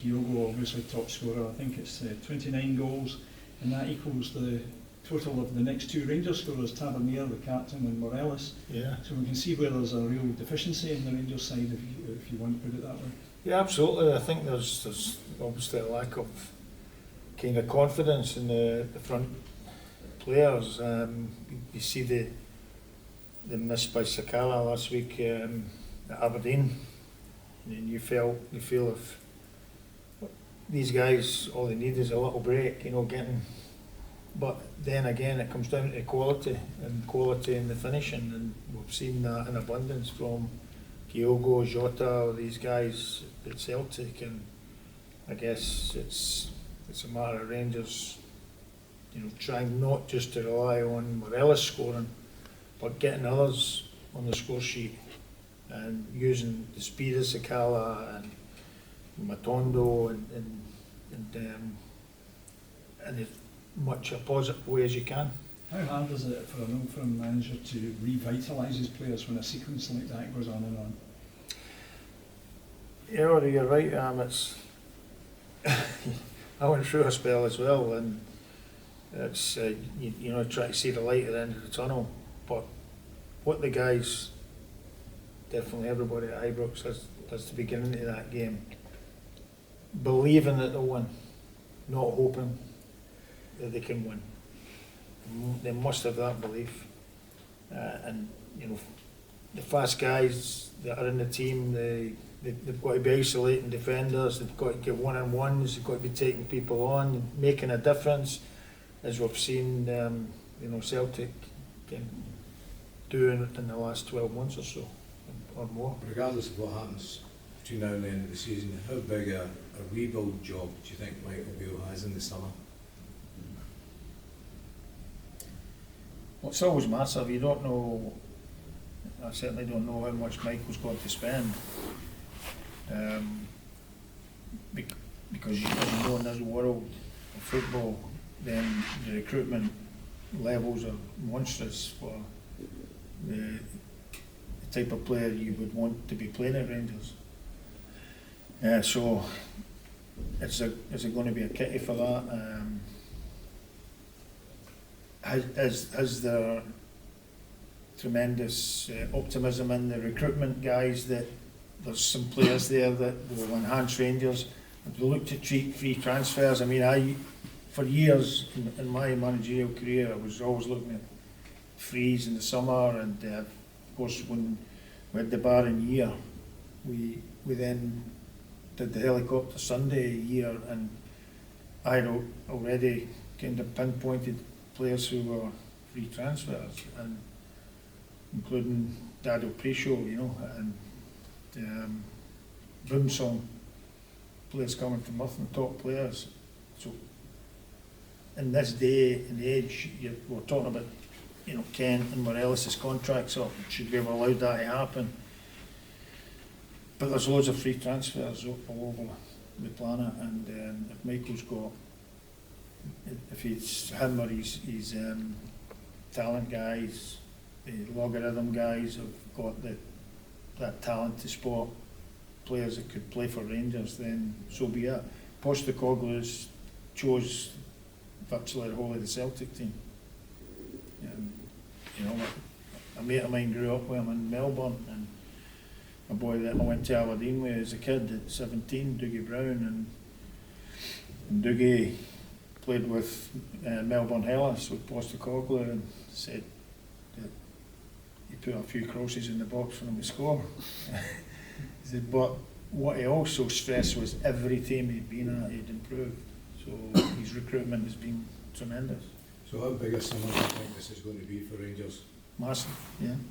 Diogo, obviously top scorer. I think it's 29 goals, and that equals the total of the next two Rangers scorers, Tavernier, the captain, and Morelos. Yeah. So we can see where there's a real deficiency in the Rangers side, if you want to put it that way. Yeah, absolutely. I think there's obviously a lack of kind of confidence in the front players. You see the miss by Sakala last week at Aberdeen, and you feel if these guys, all they need is a little break, getting. But then again, it comes down to quality in the finishing, and we've seen that in abundance from Kyogo, Jota, these guys at Celtic, and I guess it's a matter of Rangers, trying not just to rely on Morelos scoring, but getting others on the score sheet and using the speed of Sakala and Matondo in as much a positive way as you can. How hard is it for an old-firm manager to revitalise his players when a sequence like that goes on and on? Yeah, you're right. It's I went through a spell as well, and it's try to see the light at the end of the tunnel. But what the guys, definitely everybody at Ibrox has to be getting into that game, believing that they'll win, not hoping that they can win. They must have that belief, and the fast guys that are in the team, they've got to be isolating defenders, they've got to get one-on-ones, they've got to be taking people on, making a difference, as we've seen Celtic doing in the last 12 months or so, or more. Regardless of what happens between now and the end of the season, how big a rebuild job do you think Michael Beale has in the summer? Well, it's always massive. You don't know. I certainly don't know how much Michael's got to spend, because as you know, in this world of football, then the recruitment levels are monstrous for the type of player you would want to be playing at Rangers. So is it going to be a kitty for that? Has there tremendous optimism in the recruitment guys that there's some players there that will enhance Rangers? If we look to treat free transfers, I mean, for years in my managerial career, I was always looking at frees in the summer, and of course when we had the barren year, we then did the helicopter Sunday year, and I had already kind of pinpointed players who were free transfers, and including Dado Pre-Show, and Boomsong, players coming from nothing, top players. So in this day and age, we're talking about Kent and Morelos' contracts up. Should we have allowed that to happen? But there's loads of free transfers all over the planet, and if Michael's got, if it's him or his talent guys, logarithm guys have got that talent to spot players that could play for Rangers, then so be it. Postecoglou's chose virtually the whole of the Celtic team. A mate of mine grew up with him in Melbourne, and a boy that I went to Aberdeen with as a kid at 17, Dougie Brown, and Dougie played with Melbourne Hellas with Postecoglou, and said that he put a few crosses in the box for him to score. He said, but what he also stressed was every team he'd been at, he'd improved. So his recruitment has been tremendous. So how big a summer do you think this is going to be for Rangers? Massive, yeah.